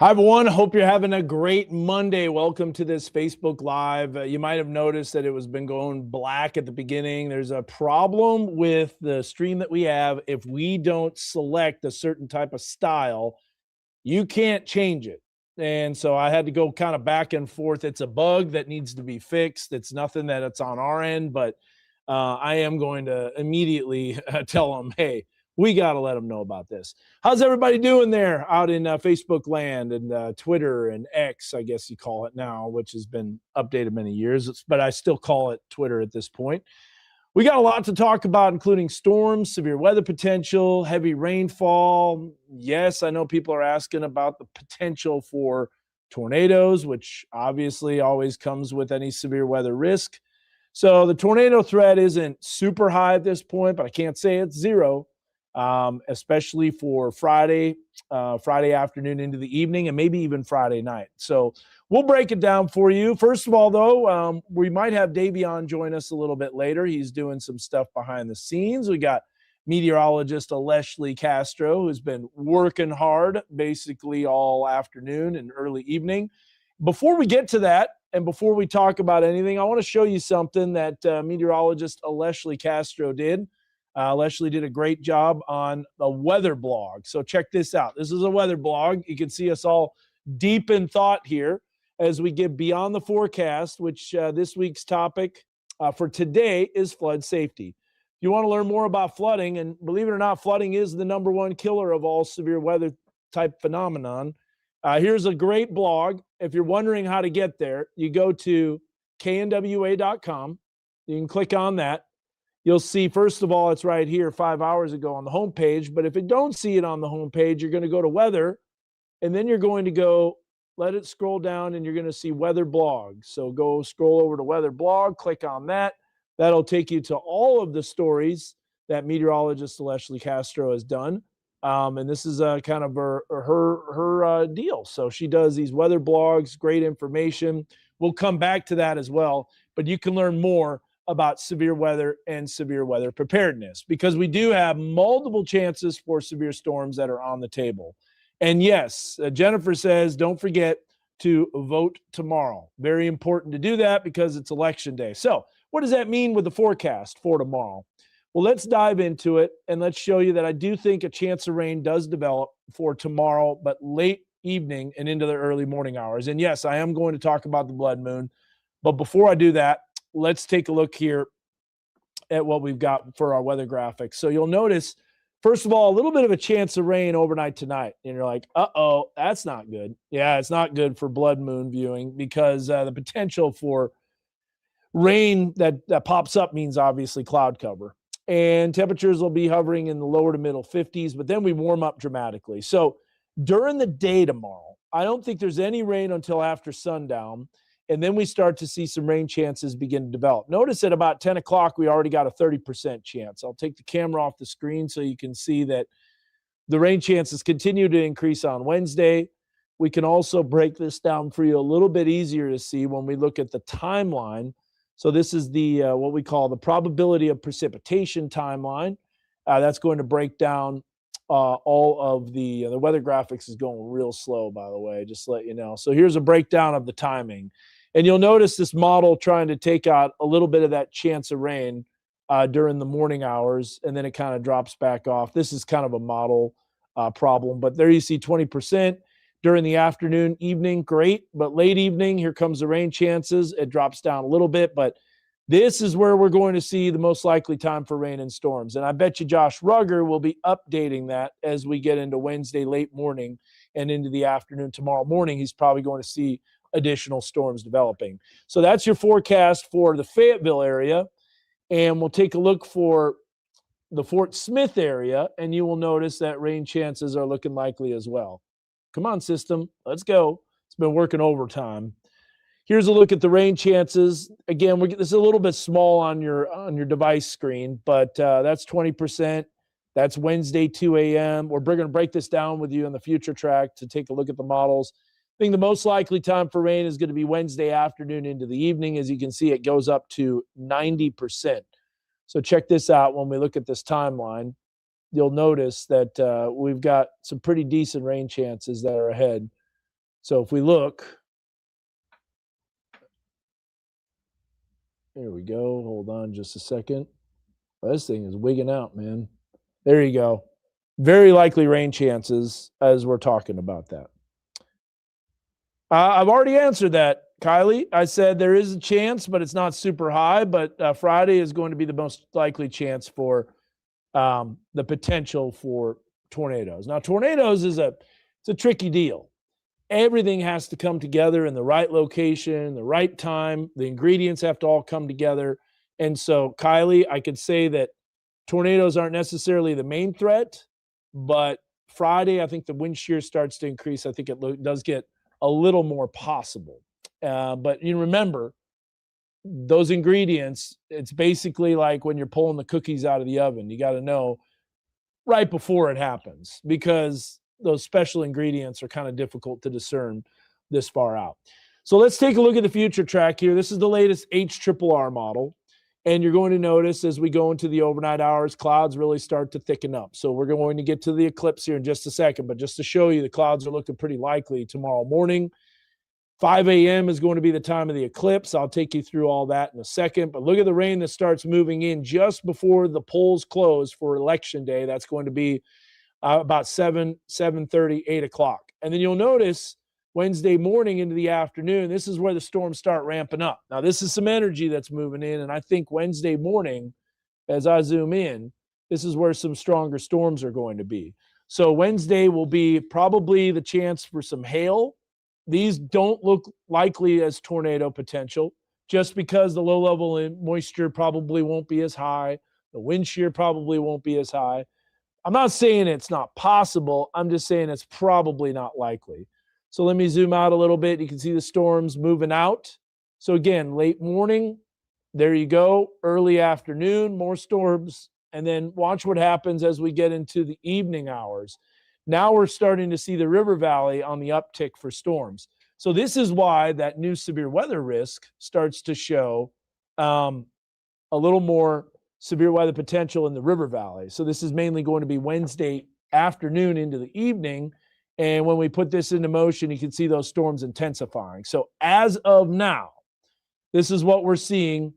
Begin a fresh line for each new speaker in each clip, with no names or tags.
Hi, everyone. Hope you're having a great Monday. Welcome to this Facebook Live. You might have noticed that it was been going black at the beginning. There's a problem with the stream that we have. If we don't select a certain type of style, you can't change it. And so I had to go kind of back and forth. It's a bug that needs to be fixed. It's nothing that it's on our end, but I am going to immediately tell them, hey, we got to let them know about this. How's everybody doing there out in Facebook land and Twitter and X, I guess you call it now, which has been updated many years, but I still call it Twitter at this point. We got a lot to talk about, including storms, severe weather potential, heavy rainfall. Yes, I know people are asking about the potential for tornadoes, which obviously always comes with any severe weather risk. So the tornado threat isn't super high at this point, but I can't say it's zero, especially for Friday afternoon into the evening, and maybe even Friday night. So we'll break it down for you. First of all, though, we might have Davion join us a little bit later. He's doing some stuff behind the scenes. We got meteorologist Leslie Castro, who's been working hard basically all afternoon and early evening. Before we get to that, and before we talk about anything, I want to show you something that meteorologist Leslie Castro did. Leslie did a great job on the weather blog. So check this out. This is a weather blog. You can see us all deep in thought here as we get beyond the forecast, which this week's topic for today is flood safety. If you want to learn more about flooding, and believe it or not, flooding is the number one killer of all severe weather type phenomenon. Here's a great blog. If you're wondering how to get there, you go to knwa.com. You can click on that. You'll see, first of all, it's right here 5 hours ago on the homepage. But if you don't see it on the homepage, you're going to go to weather, and then you're going to go, let it scroll down, and you're going to see weather blog. So go scroll over to weather blog, click on that. That'll take you to all of the stories that meteorologist Leslie Castro has done. And this is kind of her deal. So she does these weather blogs, great information. We'll come back to that as well. But you can learn more about severe weather and severe weather preparedness, because we do have multiple chances for severe storms that are on the table. And yes, Jennifer says, don't forget to vote tomorrow. Very important to do that because it's election day. So what does that mean with the forecast for tomorrow? Well, let's dive into it, and let's show you that I do think a chance of rain does develop for tomorrow, but late evening and into the early morning hours. And yes, I am going to talk about the blood moon. But before I do that, let's take a look here at what we've got for our weather graphics. So you'll notice, first of all, a little bit of a chance of rain overnight tonight. And you're like, uh-oh, that's not good. Yeah, it's not good for blood moon viewing, because the potential for rain that pops up means obviously cloud cover. And temperatures will be hovering in the lower to middle 50s, but then we warm up dramatically. So during the day tomorrow, I don't think there's any rain until after sundown. And then we start to see some rain chances begin to develop. Notice at about 10 o'clock, we already got a 30% chance. I'll take the camera off the screen so you can see that the rain chances continue to increase on Wednesday. We can also break this down for you a little bit easier to see when we look at the timeline. So this is the what we call the probability of precipitation timeline. That's going to break down all of the weather graphics is going real slow, by the way, just to let you know. So here's a breakdown of the timing. And you'll notice this model trying to take out a little bit of that chance of rain during the morning hours, and then it kind of drops back off. This is kind of a model problem, but there you see 20%. During the afternoon, evening, great. But late evening, here comes the rain chances. It drops down a little bit, but this is where we're going to see the most likely time for rain and storms. And I bet you Josh Rugger will be updating that as we get into Wednesday late morning and into the afternoon tomorrow morning. He's probably going to see additional storms developing. So that's your forecast for the Fayetteville area. And we'll take a look for the Fort Smith area, and you will notice that rain chances are looking likely as well. Come on, system. Let's go. It's been working overtime. Here's a look at the rain chances. Again, this is a little bit small on your device screen, but that's 20%. That's Wednesday, 2 a.m. We're going to break this down with you in the future track to take a look at the models. I think the most likely time for rain is going to be Wednesday afternoon into the evening. As you can see, it goes up to 90%. So check this out when we look at this timeline. You'll notice that we've got some pretty decent rain chances that are ahead. So if we look, there we go. Hold on just a second. This thing is wigging out, man. There you go. Very likely rain chances as we're talking about that. I've already answered that, Kylie. I said there is a chance, but it's not super high. But Friday is going to be the most likely chance for the potential for tornadoes. Now, tornadoes it's a tricky deal. Everything has to come together in the right location, the right time. The ingredients have to all come together. And so, Kylie, I could say that tornadoes aren't necessarily the main threat, but Friday, I think the wind shear starts to increase. I think it does get a little more possible. But you remember, those ingredients, it's basically like when you're pulling the cookies out of the oven. You got to know right before it happens because those special ingredients are kind of difficult to discern this far out. So let's take a look at the future track here. This is the latest HRRR model. And you're going to notice as we go into the overnight hours, clouds really start to thicken up. So we're going to get to the eclipse here in just a second. But just to show you, the clouds are looking pretty likely tomorrow morning. 5 a.m. is going to be the time of the eclipse. I'll take you through all that in a second. But look at the rain that starts moving in just before the polls close for Election Day. That's going to be about 7:30, 8 o'clock. And then you'll notice Wednesday morning into the afternoon, this is where the storms start ramping up. Now, this is some energy that's moving in, and I think Wednesday morning, as I zoom in, this is where some stronger storms are going to be. So Wednesday will be probably the chance for some hail. These don't look likely as tornado potential just because the low level moisture probably won't be as high. The wind shear probably won't be as high. I'm not saying it's not possible. I'm just saying it's probably not likely. So let me zoom out a little bit. You can see the storms moving out. So again, late morning, there you go. Early afternoon, more storms. And then watch what happens as we get into the evening hours. Now we're starting to see the river valley on the uptick for storms. So this is why that new severe weather risk starts to show a little more severe weather potential in the river valley. So this is mainly going to be Wednesday afternoon into the evening. And when we put this into motion, you can see those storms intensifying. So as of now, this is what we're seeing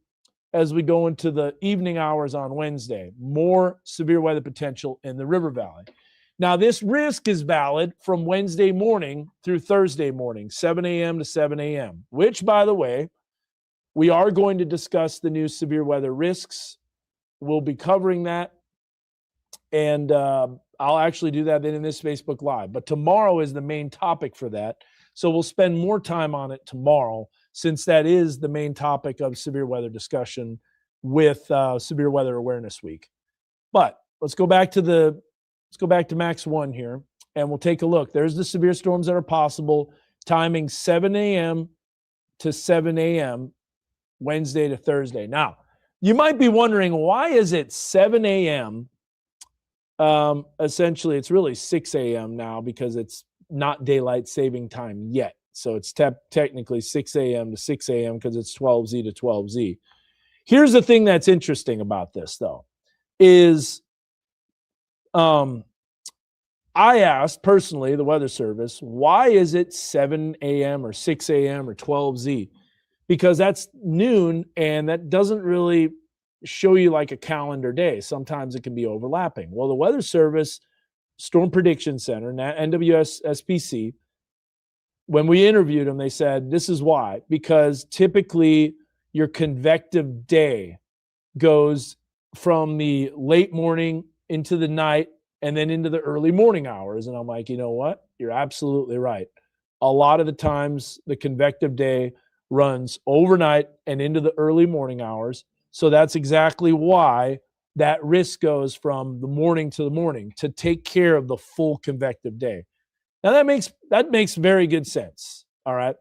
as we go into the evening hours on Wednesday. More severe weather potential in the river valley. Now, this risk is valid from Wednesday morning through Thursday morning, 7 a.m. to 7 a.m., which, by the way, we are going to discuss the new severe weather risks. We'll be covering that. And I'll actually do that then in this Facebook Live. But tomorrow is the main topic for that. So we'll spend more time on it tomorrow, since that is the main topic of severe weather discussion with Severe Weather Awareness Week. But let's go back to Max 1 here, and we'll take a look. There's the severe storms that are possible, timing 7 a.m. to 7 a.m. Wednesday to Thursday. Now, you might be wondering, why is it 7 a.m.? Essentially, it's really 6 a.m. now because it's not daylight saving time yet. So it's technically 6 a.m. to 6 a.m. because it's 12Z to 12Z. Here's the thing that's interesting about this, though, is I asked personally the Weather Service, why is it 7 a.m. or 6 a.m. or 12Z? Because that's noon, and that doesn't really show you like a calendar day. Sometimes it can be overlapping. Well, the Weather Service Storm Prediction Center, NWSPC, when we interviewed them, they said this is why. Because typically your convective day goes from the late morning into the night and then into the early morning hours. And I'm like, you know what? You're absolutely right. A lot of the times the convective day runs overnight and into the early morning hours. So that's exactly why that risk goes from the morning to the morning to take care of the full convective day. Now that makes very good sense. All right.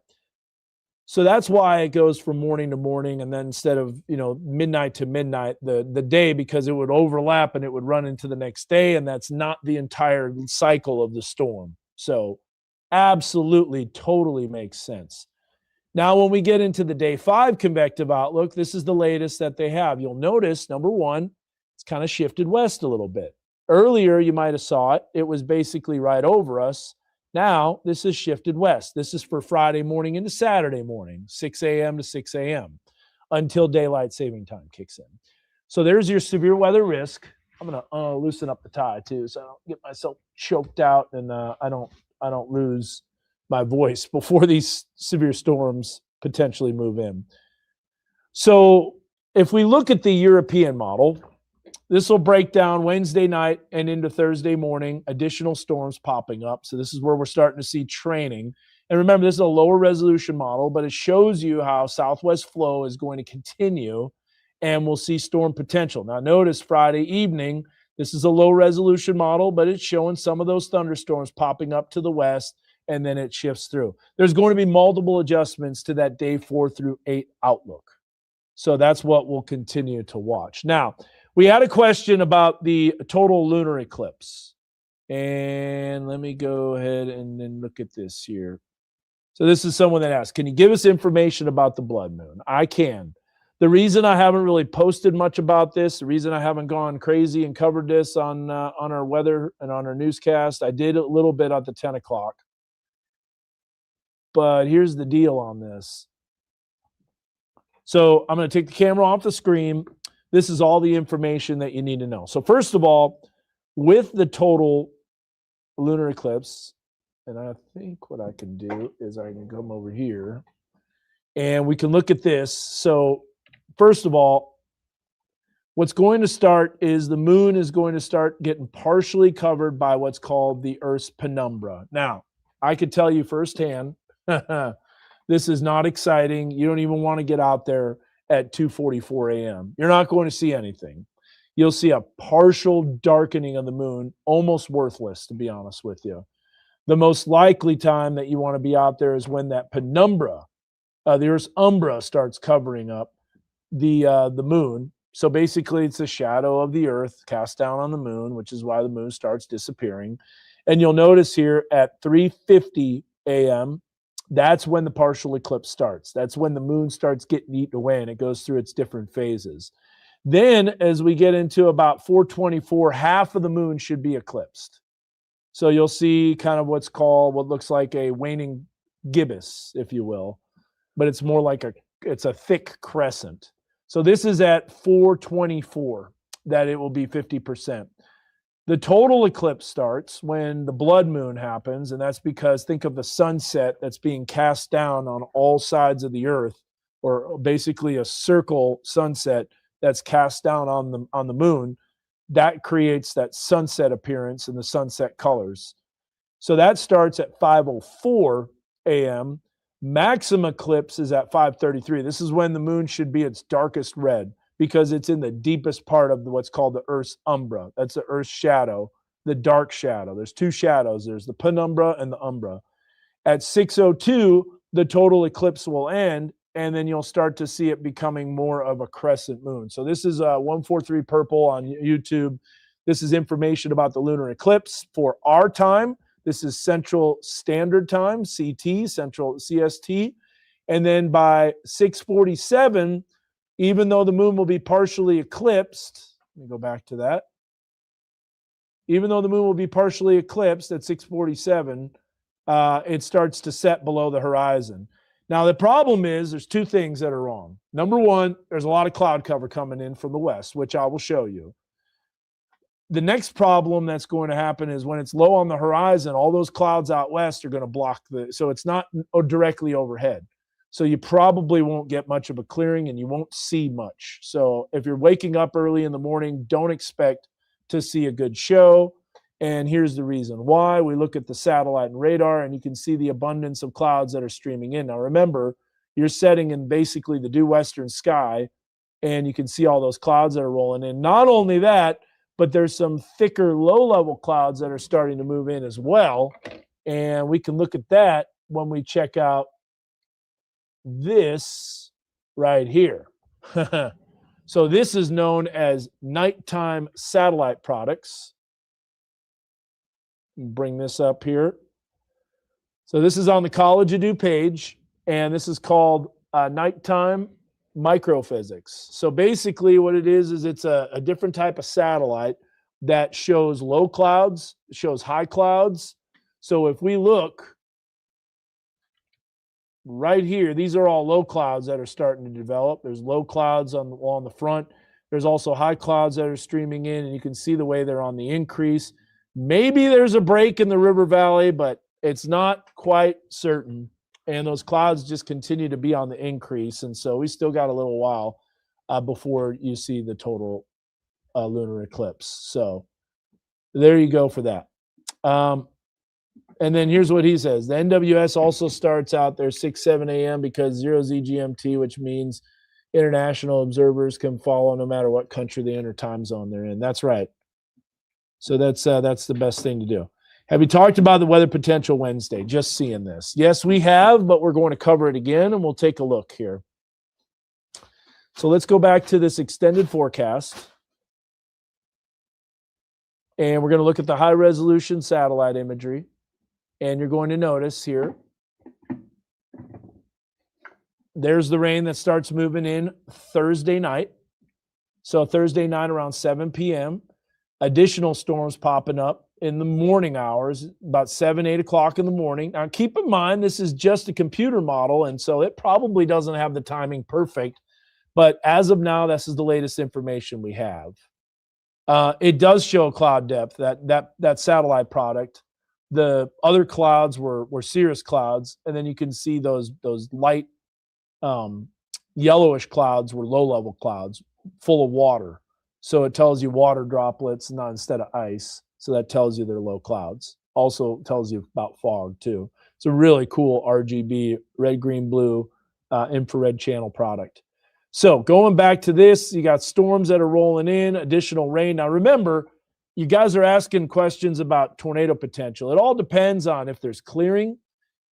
So that's why it goes from morning to morning, and then instead of midnight to midnight, the day, because it would overlap and it would run into the next day, and that's not the entire cycle of the storm. So absolutely, totally makes sense. Now, when we get into the day 5 convective outlook, this is the latest that they have. You'll notice, number one, it's kind of shifted west a little bit. Earlier, you might have saw it. It was basically right over us. Now, this is shifted west. This is for Friday morning into Saturday morning, 6 a.m. to 6 a.m. until daylight saving time kicks in. So there's your severe weather risk. I'm going to loosen up the tie too, so I don't get myself choked out and I don't lose my voice before these severe storms potentially move in. So if we look at the European model, this will break down Wednesday night and into Thursday morning, additional storms popping up. So this is where we're starting to see training. And remember, this is a lower resolution model, but it shows you how southwest flow is going to continue and we'll see storm potential. Now notice Friday evening, this is a low resolution model, but it's showing some of those thunderstorms popping up to the west and then it shifts through. There's going to be multiple adjustments to that day 4 through 8 outlook. So that's what we'll continue to watch. Now, we had a question about the total lunar eclipse. And let me go ahead and then look at this here. So this is someone that asked, can you give us information about the blood moon? I can. The reason I haven't really posted much about this, the reason I haven't gone crazy and covered this on our weather and on our newscast, I did a little bit at the 10 o'clock. But here's the deal on this. So I'm going to take the camera off the screen. This is all the information that you need to know. So first of all, with the total lunar eclipse, and I think what I can do is I can come over here and we can look at this. So first of all, what's going to start is the moon is going to start getting partially covered by what's called the Earth's penumbra. Now, I could tell you firsthand, this is not exciting. You don't even want to get out there at 2:44 a.m. You're not going to see anything. You'll see a partial darkening of the moon, almost worthless, to be honest with you. The most likely time that you want to be out there is when that penumbra, the Earth's umbra, starts covering up the moon. So basically, it's the shadow of the Earth cast down on the moon, which is why the moon starts disappearing. And you'll notice here at 3:50 a.m., that's when the partial eclipse starts. That's when the moon starts getting eaten away and it goes through its different phases. Then as we get into about 4:24, half of the moon should be eclipsed. So you'll see kind of what's called what looks like a waning gibbous, if you will, but it's more like it's a thick crescent. So this is at 4:24 that it will be 50%. The total eclipse starts when the blood moon happens, and that's because think of the sunset that's being cast down on all sides of the earth, or basically a circle sunset that's cast down on the moon. That creates that sunset appearance and the sunset colors. So that starts at 5:04 a.m. Maximum eclipse is at 5:33. This is when the moon should be its darkest red, because it's in the deepest part of what's called the Earth's umbra. That's the Earth's shadow, the dark shadow. There's two shadows. There's the penumbra and the umbra. At 6:02, the total eclipse will end, and then you'll start to see it becoming more of a crescent moon. So this is 143 Purple on YouTube. This is information about the lunar eclipse for our time. This is Central Standard Time, CT, Central CST. And then by 6:47, even though the moon will be partially eclipsed, let me go back to that. Even though the moon will be partially eclipsed at 6:47, it starts to set below the horizon. Now, the problem is there's two things that are wrong. Number one, there's a lot of cloud cover coming in from the west, which I will show you. The next problem that's going to happen is when it's low on the horizon, all those clouds out west are going to block so it's not directly overhead. So you probably won't get much of a clearing and you won't see much. So if you're waking up early in the morning, don't expect to see a good show. And here's the reason why. We look at the satellite and radar and you can see the abundance of clouds that are streaming in. Now remember, you're setting in basically the due western sky and you can see all those clouds that are rolling in. Not only that, but there's some thicker low-level clouds that are starting to move in as well. And we can look at that when we check out this right here. So this is known as nighttime satellite products. Bring this up here. So this is on the College of Dew page, and this is called nighttime microphysics. So basically what it is it's a different type of satellite that shows low clouds, shows high clouds, So if we look right here, these are all low clouds that are starting to develop. There's low clouds on the front. There's also high clouds that are streaming in, and you can see the way they're on the increase. Maybe there's a break in the river valley, but it's not quite certain. And those clouds just continue to be on the increase. And so we still got a little while before you see the total lunar eclipse. So there you go for that. And then here's what he says. The NWS also starts out there 6, 7 a.m. because 0Z GMT, which means international observers can follow no matter what country they enter time zone they're in. That's right. So that's the best thing to do. Have we talked about the weather potential Wednesday? Just seeing this. Yes, we have, but we're going to cover it again, and we'll take a look here. So let's go back to this extended forecast. And we're going to look at the high-resolution satellite imagery. And you're going to notice here, there's the rain that starts moving in Thursday night. So Thursday night around 7 p.m., additional storms popping up in the morning hours, about 7, 8 o'clock in the morning. Now, keep in mind, this is just a computer model, and so it probably doesn't have the timing perfect. But as of now, this is the latest information we have. It does show cloud depth, that satellite product. The other clouds were cirrus clouds, and then you can see those light yellowish clouds were low-level clouds full of water. So it tells you water droplets not instead of ice. So that tells you they're low clouds. Also tells you about fog too. It's a really cool RGB, red, green, blue, infrared channel product. So going back to this, you got storms that are rolling in, additional rain. Now remember, you guys are asking questions about tornado potential. It all depends on if there's clearing,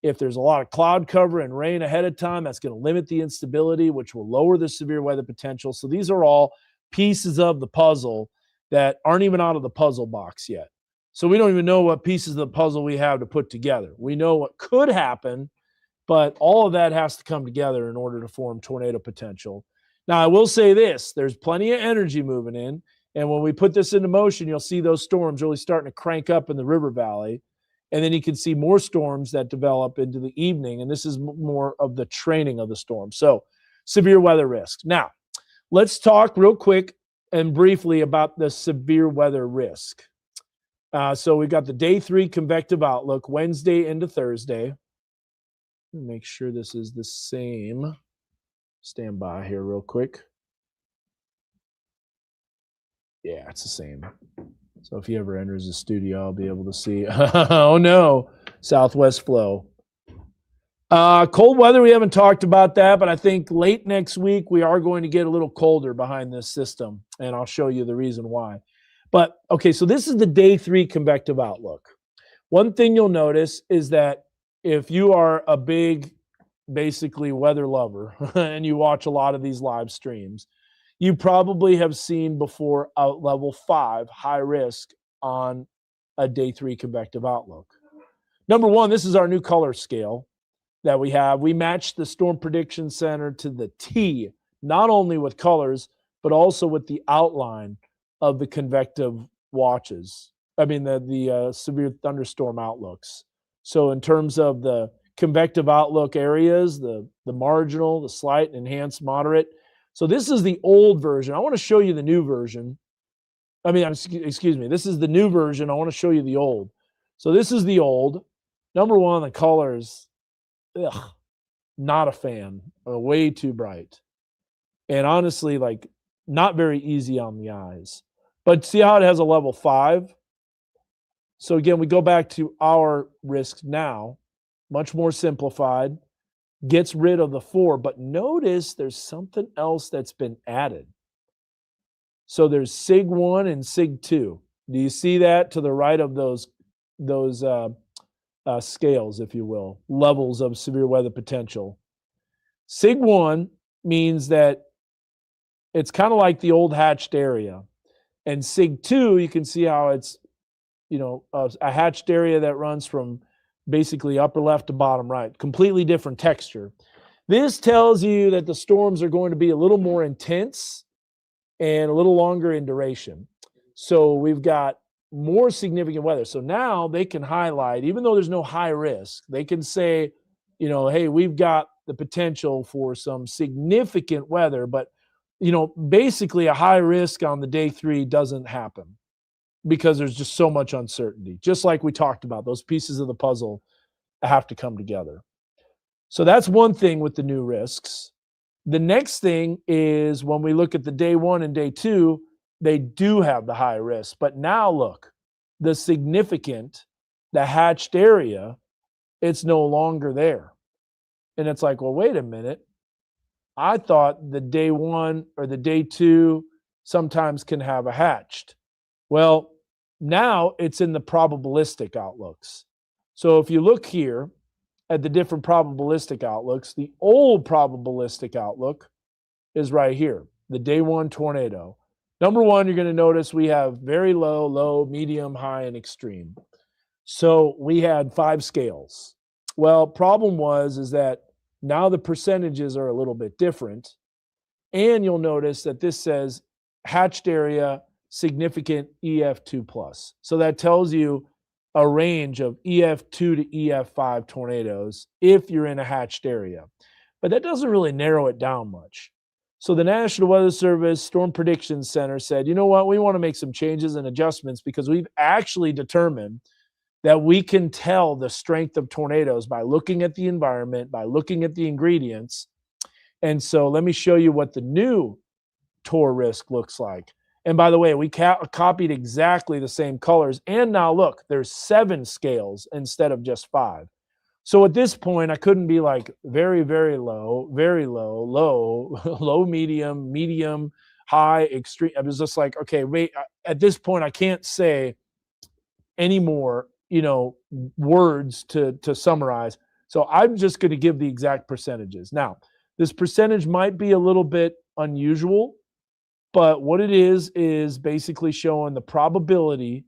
if there's a lot of cloud cover and rain ahead of time. That's going to limit the instability, which will lower the severe weather potential. So these are all pieces of the puzzle that aren't even out of the puzzle box yet. So we don't even know what pieces of the puzzle we have to put together. We know what could happen, but all of that has to come together in order to form tornado potential. Now, I will say this, there's plenty of energy moving in. And when we put this into motion, you'll see those storms really starting to crank up in the river valley. And then you can see more storms that develop into the evening. And this is more of the training of the storm. So severe weather risks. Now, let's talk real quick and briefly about the severe weather risk. So we've got the day 3 convective outlook, Wednesday into Thursday. Make sure this is the same. Stand by here real quick. Yeah, it's the same. So if he ever enters the studio, I'll be able to see. Oh, no. Southwest flow. Cold weather, we haven't talked about that, but I think late next week we are going to get a little colder behind this system, and I'll show you the reason why. But, okay, so this is the day 3 convective outlook. One thing you'll notice is that if you are a big, basically, weather lover and you watch a lot of these live streams, you probably have seen before a level 5 high risk on a day 3 convective outlook. Number one, this is our new color scale that we have. We match the Storm Prediction Center to the T, not only with colors, but also with the outline of the convective watches. I mean, the severe thunderstorm outlooks. So in terms of the convective outlook areas, the marginal, the slight, enhanced, moderate. So this is the old version. I want to show you the new version. I mean, excuse me. This is the new version. I want to show you the old. So this is the old. Number one, the colors, not a fan. Way too bright. And honestly, like, not very easy on the eyes. But see how it has a level 5? So again, we go back to our risks now. Much more simplified. Gets rid of the 4, but notice there's something else that's been added. So there's SIG 1 and SIG 2. Do you see that to the right of those scales, if you will, levels of severe weather potential? SIG 1 means that it's kind of like the old hatched area. And SIG 2, you can see how it's, a hatched area that runs from basically upper left to bottom right, completely different texture. This tells you that the storms are going to be a little more intense and a little longer in duration. So we've got more significant weather. So now they can highlight, even though there's no high risk, they can say, you know, hey, we've got the potential for some significant weather, but, you know, basically a high risk on the day 3 doesn't happen because there's just so much uncertainty. Just like we talked about, those pieces of the puzzle have to come together. So that's one thing with the new risks. The next thing is when we look at the day 1 and day 2, they do have the high risk. But now look, the significant, the hatched area, it's no longer there. And it's like, well, wait a minute. I thought the day 1 or the day 2 sometimes can have a hatched. Well, now it's in the probabilistic outlooks. So if you look here at the different probabilistic outlooks, the old probabilistic outlook is right here, the day 1 tornado. Number 1, you're going to notice we have very low, low, medium, high, and extreme. So we had 5 scales. Well, problem is that now the percentages are a little bit different. And you'll notice that this says hatched area, significant EF2 plus. So that tells you a range of EF2 to EF5 tornadoes if you're in a hatched area. But that doesn't really narrow it down much. So the National Weather Service Storm Prediction Center said, you know what, we want to make some changes and adjustments because we've actually determined that we can tell the strength of tornadoes by looking at the environment, by looking at the ingredients. And so let me show you what the new TOR risk looks like. And by the way, we copied exactly the same colors. And now look, there's 7 scales instead of just 5. So at this point, I couldn't be like very, very low, low, low, medium, medium, high, extreme. I was just like, okay, wait, at this point, I can't say any more, you know, words to summarize. So I'm just going to give the exact percentages. Now, this percentage might be a little bit unusual, but what it is basically showing the probability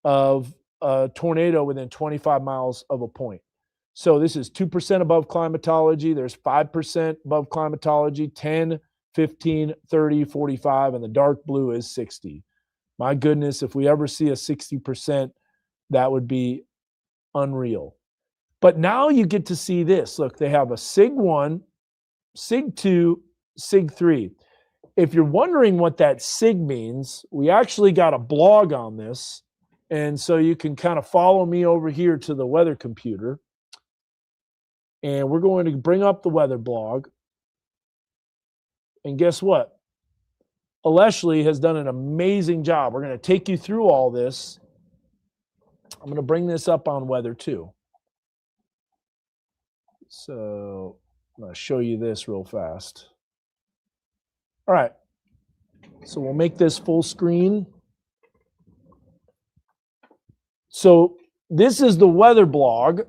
of a tornado within 25 miles of a point. So this is 2% above climatology. There's 5% above climatology, 10, 15, 30, 45, and the dark blue is 60. My goodness, if we ever see a 60%, that would be unreal. But now you get to see this. Look, they have a SIG 1, SIG 2, SIG 3. If you're wondering what that SIG means, we actually got a blog on this. And so you can kind of follow me over here to the weather computer. And we're going to bring up the weather blog. And guess what? Aleshley has done an amazing job. We're going to take you through all this. I'm going to bring this up on weather too. So I'm going to show you this real fast. All right. So we'll make this full screen. So this is the weather blog.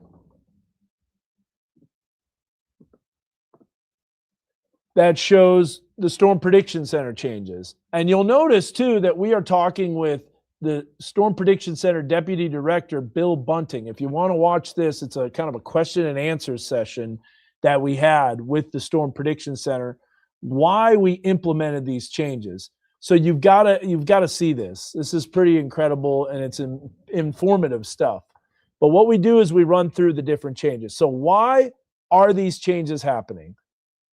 That shows the Storm Prediction Center changes. And you'll notice too that we are talking with the Storm Prediction Center Deputy Director, Bill Bunting. If you want to watch this, it's a kind of a question and answer session that we had with the Storm Prediction Center, why we implemented these changes. So you've got to see this. This is pretty incredible and it's informative stuff. But what we do is we run through the different changes. So why are these changes happening?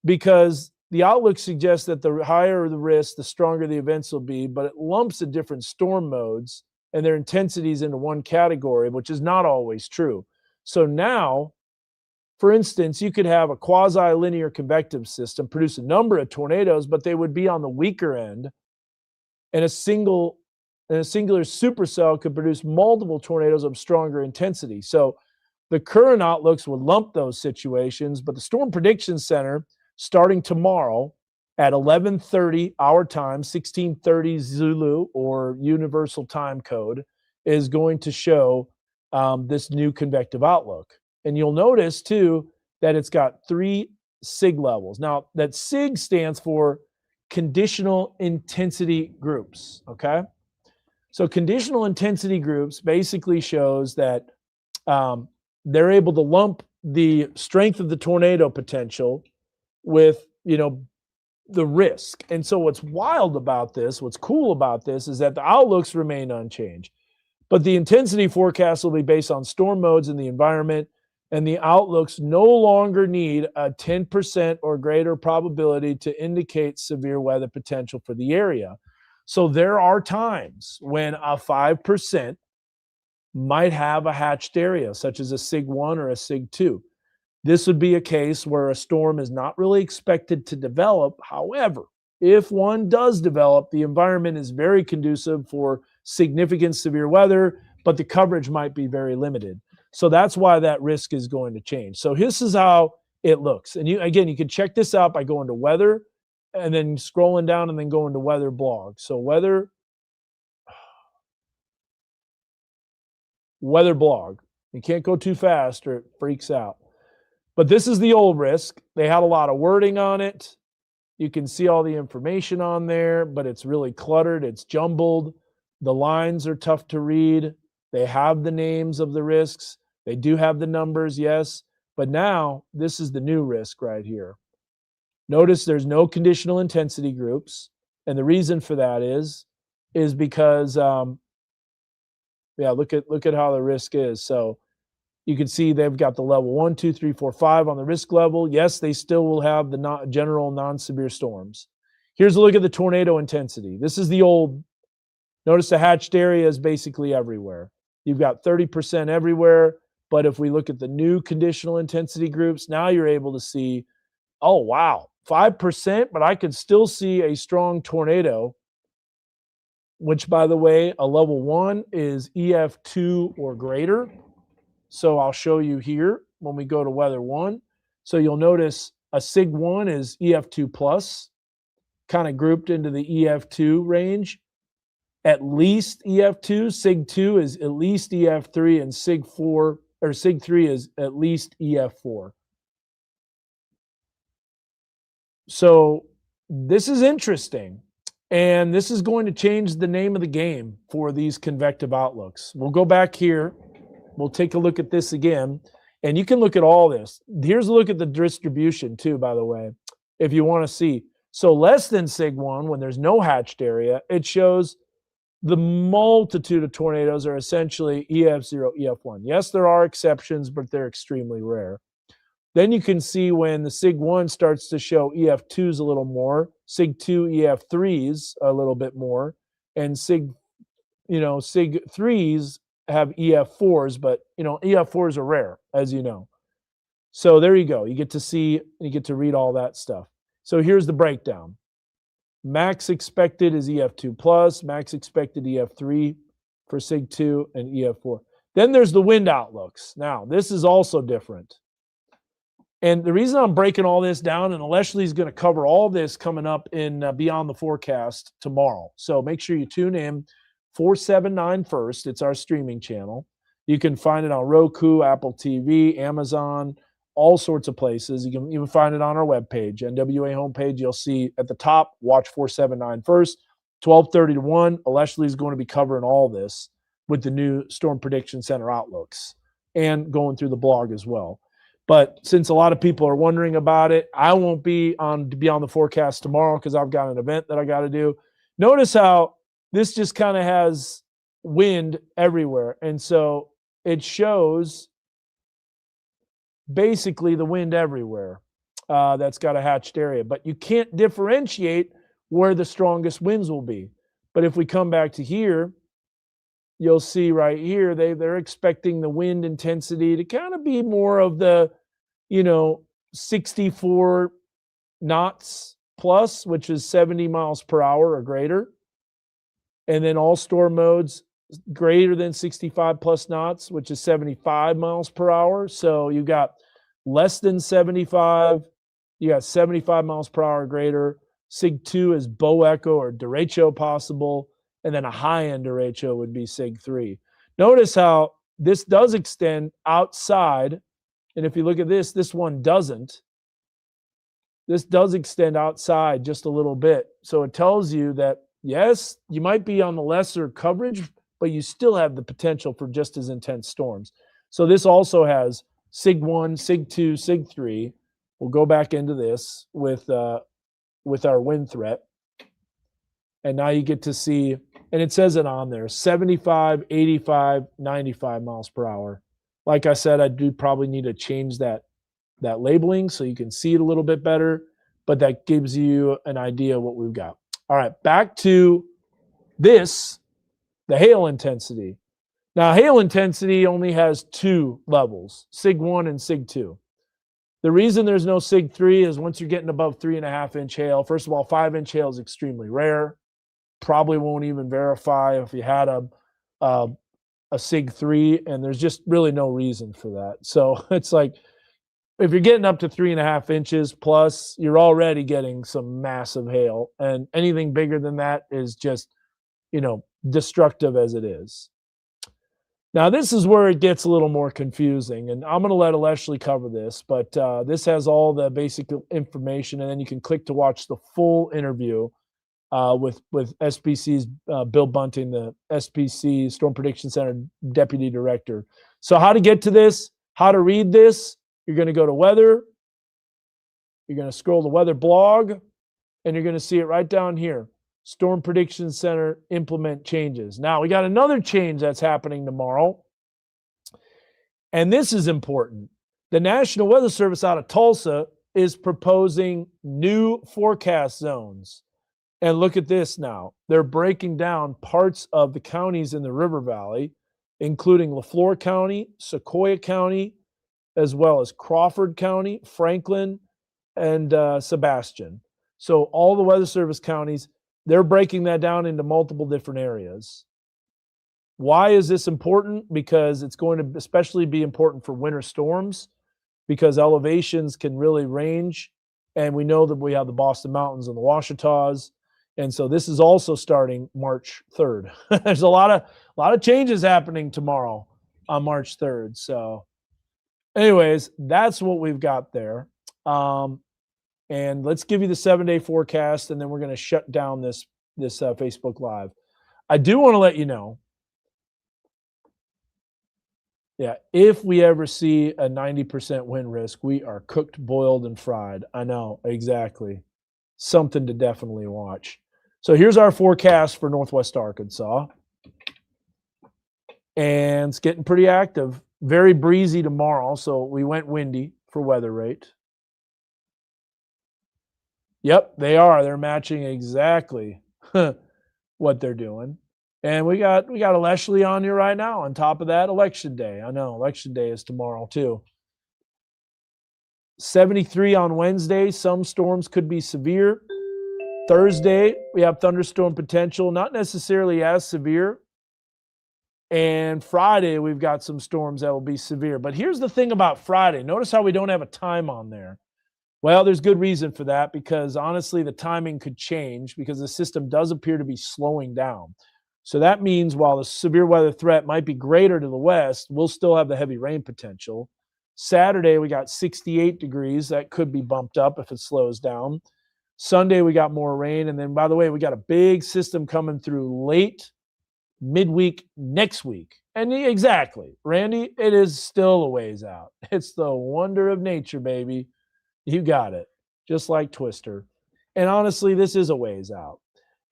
Because the outlook suggests that the higher the risk, the stronger the events will be, but it lumps the different storm modes and their intensities into one category, which is not always true. So now, for instance, you could have a quasi-linear convective system produce a number of tornadoes, but they would be on the weaker end, and a singular supercell could produce multiple tornadoes of stronger intensity. So the current outlooks would lump those situations, but the Storm Prediction Center, starting tomorrow at 11:30 our time, 16:30 Zulu or Universal Time Code, is going to show this new convective outlook. And you'll notice too that it's got 3 SIG levels. Now that SIG stands for conditional intensity groups, okay? So conditional intensity groups basically shows that they're able to lump the strength of the tornado potential with, you know, the risk. And so what's wild about this, what's cool about this is that the outlooks remain unchanged. But the intensity forecast will be based on storm modes in the environment, and the outlooks no longer need a 10% or greater probability to indicate severe weather potential for the area. So there are times when a 5% might have a hatched area, such as a SIG 1 or a SIG 2. This would be a case where a storm is not really expected to develop. However, if one does develop, the environment is very conducive for significant severe weather, but the coverage might be very limited. So that's why that risk is going to change. So this is how it looks. And you can check this out by going to weather and then scrolling down and then going to weather blog. So weather blog. You can't go too fast or it freaks out. But this is the old risk. They had a lot of wording on it. You can see all the information on there, but it's really cluttered. It's jumbled. The lines are tough to read. They have the names of the risks. They do have the numbers, yes. But now this is the new risk right here. Notice there's no conditional intensity groups. And the reason for that is because, look at how the risk is. So you can see they've got the level 1, 2, 3, 4, 5 on the risk level. Yes, they still will have the general non-severe storms. Here's a look at the tornado intensity. This is the old. Notice the hatched area is basically everywhere. You've got 30% everywhere. But if we look at the new conditional intensity groups, now you're able to see, oh, wow, 5%, but I could still see a strong tornado, which, by the way, a level 1 is EF2 or greater. So I'll show you here when we go to weather 1. So you'll notice a SIG 1 is EF2 plus, kind of grouped into the EF2 range. At least EF2, SIG 2 is at least EF3, and SIG 3 is at least EF4. So this is interesting. And this is going to change the name of the game for these convective outlooks. We'll go back here. We'll take a look at this again, and you can look at all this. Here's a look at the distribution too, by the way, if you want to see. So less than SIG 1, when there's no hatched area, it shows the multitude of tornadoes are essentially EF0, EF1. Yes, there are exceptions, but they're extremely rare. Then you can see when the SIG 1 starts to show EF2s a little more, SIG 2, EF3s a little bit more, and SIG 3s have EF4s, but EF4s are rare, as you know. So there you go. You get to see, you get to read all that stuff. So here's the breakdown. Max expected is EF2 plus, max expected EF3 for SIG 2 and EF4. Then there's the wind outlooks. Now, this is also different. And the reason I'm breaking all this down, and Leshley's going to cover all this coming up in Beyond the Forecast tomorrow. So make sure you tune in. 479 First. It's our streaming channel. You can find it on Roku, Apple TV, Amazon, all sorts of places. You can even find it on our webpage, NWA homepage. You'll see at the top, watch 479 First, 12:30 to 1. Leslie is going to be covering all this with the new Storm Prediction Center outlooks and going through the blog as well. But since a lot of people are wondering about it, I won't be on Beyond the Forecast tomorrow because I've got an event that I got to do. Notice how this just kind of has wind everywhere. And so it shows basically the wind everywhere that's got a hatched area. But you can't differentiate where the strongest winds will be. But if we come back to here, you'll see right here, they're expecting the wind intensity to kind of be more of the, 64 knots plus, which is 70 miles per hour or greater. And then all storm modes greater than 65 plus knots, which is 75 miles per hour. So you got less than 75, you got 75 miles per hour greater. SIG 2 is bow echo or derecho possible. And then a high-end derecho would be SIG 3. Notice how this does extend outside. And if you look at this one doesn't. This does extend outside just a little bit. So it tells you that, yes, you might be on the lesser coverage, but you still have the potential for just as intense storms. So this also has SIG 1, SIG 2, SIG 3. We'll go back into this with our wind threat. And now you get to see And it says it on there, 75, 85, 95 miles per hour. Like I said, I do probably need to change that labeling so you can see it a little bit better, but that gives you an idea of what we've got. All right, back to this, the hail intensity. Now, hail intensity only has two levels, SIG 1 and SIG 2. The reason there's no SIG 3 is once you're getting above 3.5-inch hail, first of all, 5-inch hail is extremely rare. Probably won't even verify if you had a SIG 3, and there's just really no reason for that. So it's like, if you're getting up to 3.5 inches plus, you're already getting some massive hail, and anything bigger than that is just, destructive as it is. Now, this is where it gets a little more confusing, and I'm going to let Aleshley cover this, but this has all the basic information, and then you can click to watch the full interview with SPC's Bill Bunting, the SPC Storm Prediction Center Deputy Director. So how to get to this, how to read this, you're going to go to weather, you're going to scroll the weather blog, and you're going to see it right down here. Storm Prediction Center implement changes. Now, we got another change that's happening tomorrow, and this is important. The National Weather Service out of Tulsa is proposing new forecast zones. And look at this now. They're breaking down parts of the counties in the River Valley, including LaFleur County, Sequoia County, as well as Crawford County, Franklin, and Sebastian. So all the Weather Service counties, they're breaking that down into multiple different areas. Why is this important? Because it's going to especially be important for winter storms, because elevations can really range. And we know that we have the Boston Mountains and the Ouachitas. And so this is also starting March 3rd. There's a lot of changes happening tomorrow on March 3rd. So anyways, that's what we've got there. And let's give you the 7-day forecast, and then we're going to shut down this Facebook Live. I do want to let you know, if we ever see a 90% wind risk, we are cooked, boiled, and fried. I know, exactly. Something to definitely watch. So here's our forecast for Northwest Arkansas. And it's getting pretty active. Very breezy tomorrow, so we went windy for weather rate. Yep, they are. They're matching exactly what they're doing. And we got Aleshley on here right now. On top of that, Election Day. I know, Election Day is tomorrow too. 73 on Wednesday. Some storms could be severe. Thursday, we have thunderstorm potential, not necessarily as severe. And Friday, we've got some storms that will be severe. But here's the thing about Friday. Notice how we don't have a time on there. Well, there's good reason for that, because honestly, the timing could change because the system does appear to be slowing down. So that means while the severe weather threat might be greater to the west, we'll still have the heavy rain potential. Saturday, we got 68 degrees. That could be bumped up if it slows down. Sunday, we got more rain. And then, by the way, we got a big system coming through late midweek next week. And exactly, Randy, it is still a ways out. It's the wonder of nature, baby. You got it. Just like Twister. And honestly, this is a ways out.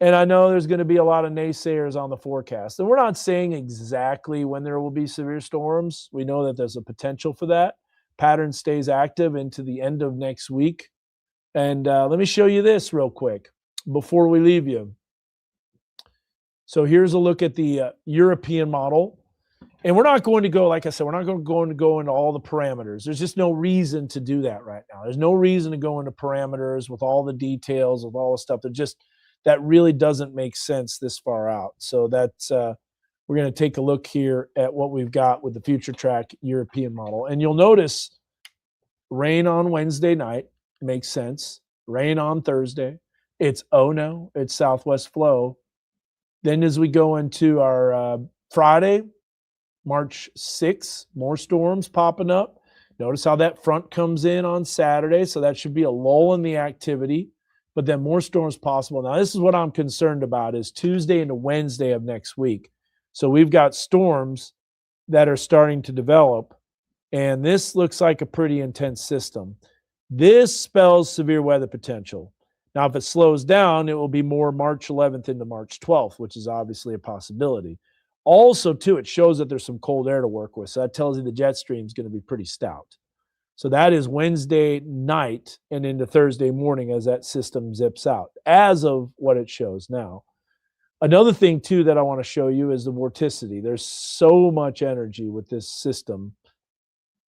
And I know there's going to be a lot of naysayers on the forecast. And we're not saying exactly when there will be severe storms. We know that there's a potential for that. Pattern stays active into the end of next week. And let me show you this real quick before we leave you. So here's a look at the European model. And we're not going to go, like I said, we're not going to go into all the parameters. There's just no reason to do that right now. There's no reason to go into parameters with all the details, with all the stuff. That really doesn't make sense this far out. So that's we're going to take a look here at what we've got with the Future Track European model. And you'll notice rain on Wednesday night makes sense. Rain on Thursday. It's it's southwest flow. Then as we go into our Friday, March 6th, more storms popping up. Notice how that front comes in on Saturday, so that should be a lull in the activity, but then more storms possible. Now, this is what I'm concerned about is Tuesday into Wednesday of next week. So we've got storms that are starting to develop, and this looks like a pretty intense system. This spells severe weather potential. Now, if it slows down, it will be more March 11th into March 12th, which is obviously a possibility. Also, too, it shows that there's some cold air to work with. So that tells you the jet stream is going to be pretty stout. So that is Wednesday night and into Thursday morning as that system zips out, as of what it shows now. Another thing, too, that I want to show you is the vorticity. There's so much energy with this system,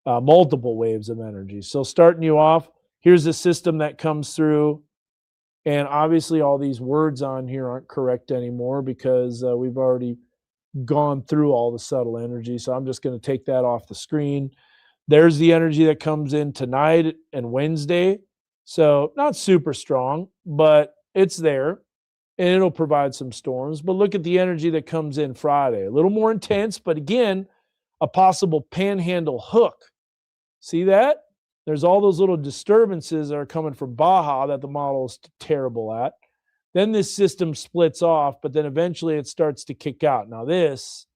multiple waves of energy. So starting you off, here's a system that comes through. And obviously, all these words on here aren't correct anymore because we've already gone through all the subtle energy. So I'm just going to take that off the screen. There's the energy that comes in tonight and Wednesday. So not super strong, but it's there and it'll provide some storms. But look at the energy that comes in Friday. A little more intense, but again, a possible panhandle hook. See that? There's all those little disturbances that are coming from Baja that the model is terrible at. Then this system splits off, but then eventually it starts to kick out. Now this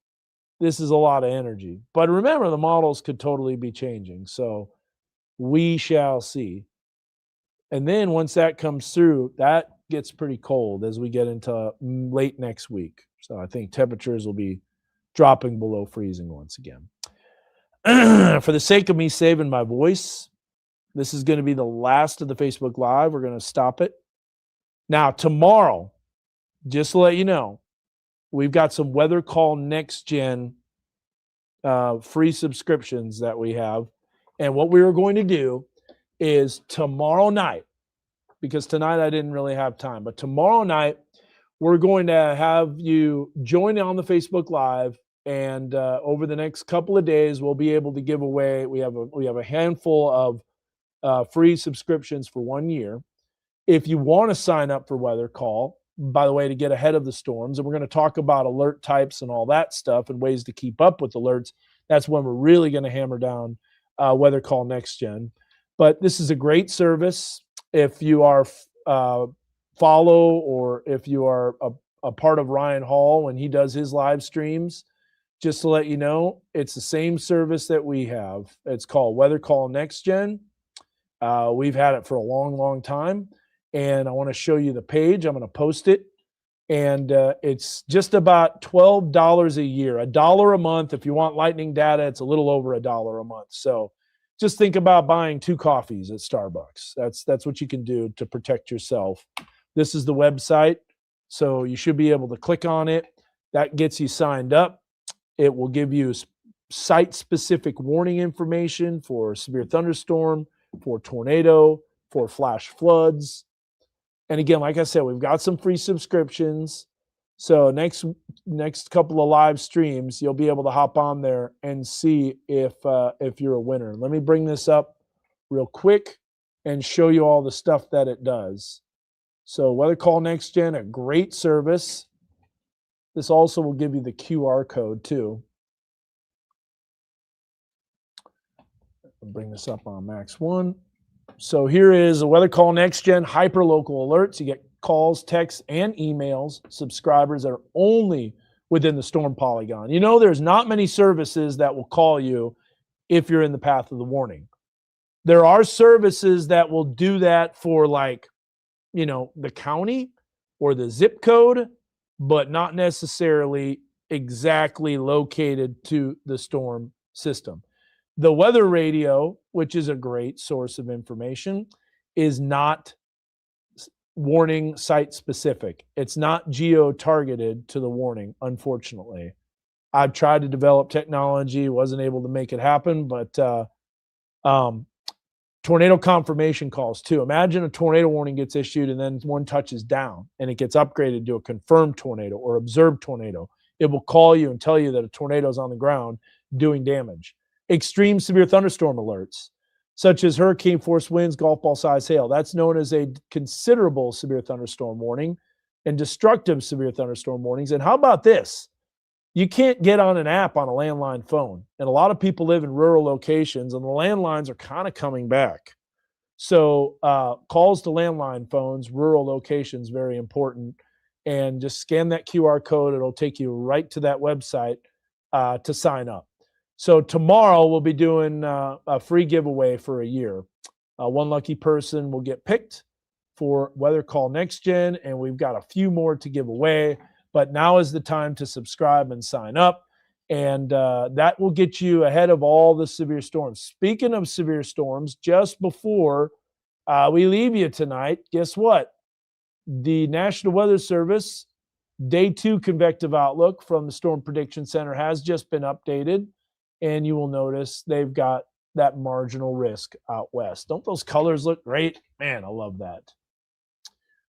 is a lot of energy. But remember, the models could totally be changing. So we shall see. And then once that comes through, that gets pretty cold as we get into late next week. So I think temperatures will be dropping below freezing once again. For the sake of me saving my voice, this is going to be the last of the Facebook Live. We're going to stop it. Now, tomorrow, just to let you know, we've got some Weather Call Next Gen free subscriptions that we have. And what we were going to do is tomorrow night, because tonight I didn't really have time, but tomorrow night, we're going to have you join on the Facebook Live. And over the next couple of days, we'll be able to give away. We have a handful of free subscriptions for 1 year. If you want to sign up for Weather Call, by the way, to get ahead of the storms, and we're going to talk about alert types and all that stuff and ways to keep up with alerts. That's when we're really going to hammer down Weather Call Next Gen. But this is a great service. If you are follow or if you are a part of Ryan Hall when he does his live streams, just to let you know, it's the same service that we have. It's called Weather Call Next Gen. We've had it for a long, long time. And I want to show you the page. I'm going to post it. And it's just about $12 a year, $1 a month. If you want lightning data, it's a little over $1 a month. So just think about buying 2 coffees at Starbucks. That's what you can do to protect yourself. This is the website. So you should be able to click on it. That gets you signed up. It will give you site-specific warning information for severe thunderstorm, for tornado, for flash floods. And again, like I said, we've got some free subscriptions. So next couple of live streams, you'll be able to hop on there and see if you're a winner. Let me bring this up real quick and show you all the stuff that it does. So Weather Call Next Gen, a great service. This also will give you the QR code too. I'll bring this up on Max 1. So here is a Weather Call Next Gen hyperlocal alerts. You get calls, texts, and emails, subscribers that are only within the storm polygon. You know, there's not many services that will call you if you're in the path of the warning. There are services that will do that for, like, you know, the county or the zip code, but not necessarily exactly located to the storm system. The weather radio, which is a great source of information, is not warning site specific. It's not geo-targeted to the warning, unfortunately. I've tried to develop technology, wasn't able to make it happen, but tornado confirmation calls too. Imagine a tornado warning gets issued and then one touches down and it gets upgraded to a confirmed tornado or observed tornado. It will call you and tell you that a tornado is on the ground doing damage. Extreme severe thunderstorm alerts, such as hurricane force winds, golf ball size hail. That's known as a considerable severe thunderstorm warning and destructive severe thunderstorm warnings. And how about this? You can't get on an app on a landline phone. And a lot of people live in rural locations and the landlines are kind of coming back. So calls to landline phones, rural locations, very important. And just scan that QR code. It'll take you right to that website to sign up. So tomorrow we'll be doing a free giveaway for a year. One lucky person will get picked for Weather Call Next Gen, and we've got a few more to give away. But now is the time to subscribe and sign up, and that will get you ahead of all the severe storms. Speaking of severe storms, just before we leave you tonight, guess what? The National Weather Service Day 2 convective outlook from the Storm Prediction Center has just been updated, and you will notice they've got that marginal risk out west. Don't those colors look great? Man, I love that.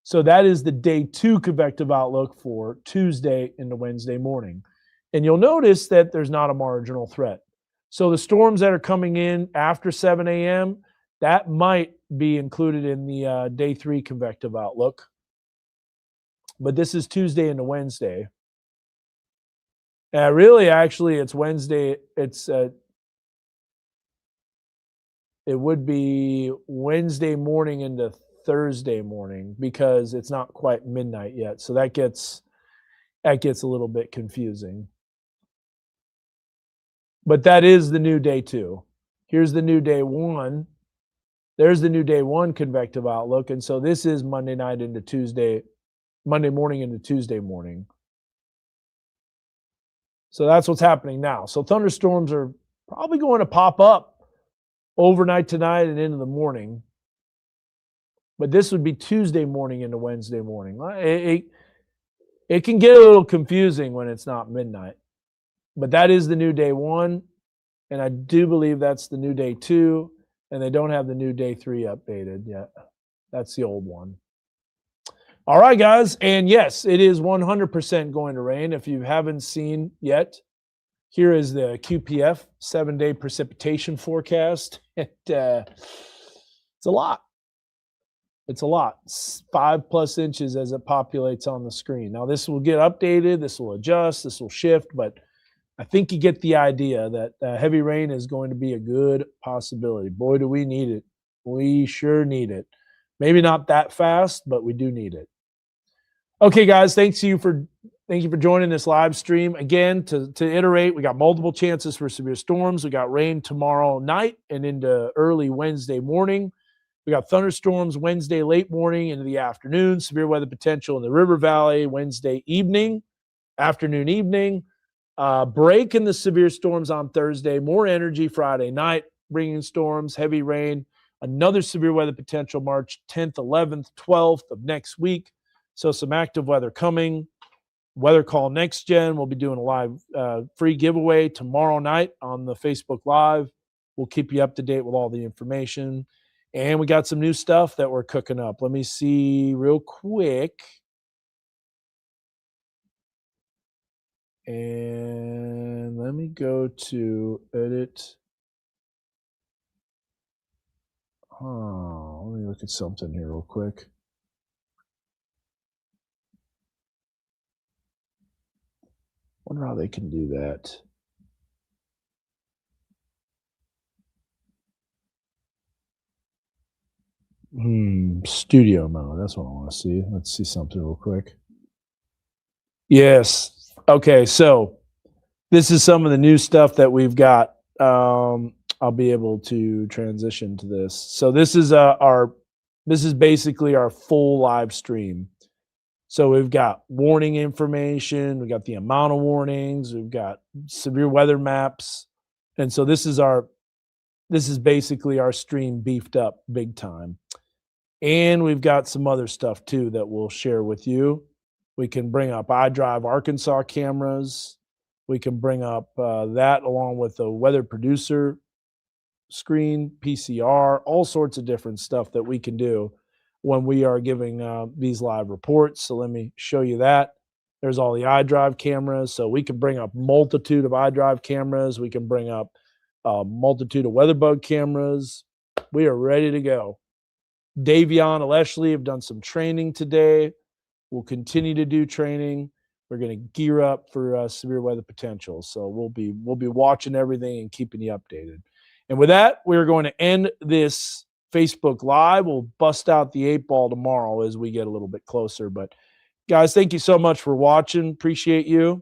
So that is the Day 2 convective outlook for Tuesday into Wednesday morning. And you'll notice that there's not a marginal threat. So the storms that are coming in after 7 a.m., that might be included in the Day 3 convective outlook. But this is Tuesday into Wednesday. Really, actually, it's Wednesday. It would be Wednesday morning into Thursday morning because it's not quite midnight yet. So that gets a little bit confusing. But that is the new Day 2. Here's the new Day 1. There's the new Day 1 convective outlook. And so this is Monday morning into Tuesday morning. So that's what's happening now. So thunderstorms are probably going to pop up overnight tonight and into the morning. But this would be Tuesday morning into Wednesday morning. It can get a little confusing when it's not midnight. But that is the new Day 1. And I do believe that's the new Day 2. And they don't have the new Day 3 updated yet. That's the old one. All right, guys. And yes, it is 100% going to rain. If you haven't seen yet, here is the QPF 7-day precipitation forecast. It's a lot. It's a lot. 5+ inches as it populates on the screen. Now, this will get updated. This will adjust. This will shift. But I think you get the idea that heavy rain is going to be a good possibility. Boy, do we need it. We sure need it. Maybe not that fast, but we do need it. Okay, guys, thank you for joining this live stream. Again, to iterate, we got multiple chances for severe storms. We got rain tomorrow night and into early Wednesday morning. We got thunderstorms Wednesday late morning into the afternoon. Severe weather potential in the River Valley Wednesday evening, afternoon, evening. Break in the severe storms on Thursday. More energy Friday night, bringing storms, heavy rain. Another severe weather potential March 10th, 11th, 12th of next week. So some active weather coming. Weather Call Next Gen. We'll be doing a live free giveaway tomorrow night on the Facebook Live. We'll keep you up to date with all the information. And we got some new stuff that we're cooking up. Let me see real quick. And let me go to edit. Oh, let me look at something here real quick. Wonder how they can do that. Studio mode. That's what I want to see. Let's see something real quick. Yes. Okay. So this is some of the new stuff that we've got. I'll be able to transition to this. So this is basically our full live stream. So we've got warning information, we got the amount of warnings, we've got severe weather maps. And so this is basically our stream beefed up big time. And we've got some other stuff too that we'll share with you. We can bring up iDrive Arkansas cameras. We can bring up that along with the weather producer screen, PCR, all sorts of different stuff that we can do when we are giving these live reports. So let me show you that. There's all the iDrive cameras. So we can bring up multitude of iDrive cameras. We can bring up a multitude of WeatherBug cameras. We are ready to go. Davion and Leslie have done some training today. We'll continue to do training. We're going to gear up for severe weather potential. So we'll be watching everything and keeping you updated. And with that, we're going to end this Facebook Live. We'll bust out the 8-ball tomorrow as we get a little bit closer. But guys, thank you so much for watching. Appreciate you.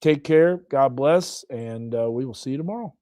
Take care. God bless. And we will see you tomorrow.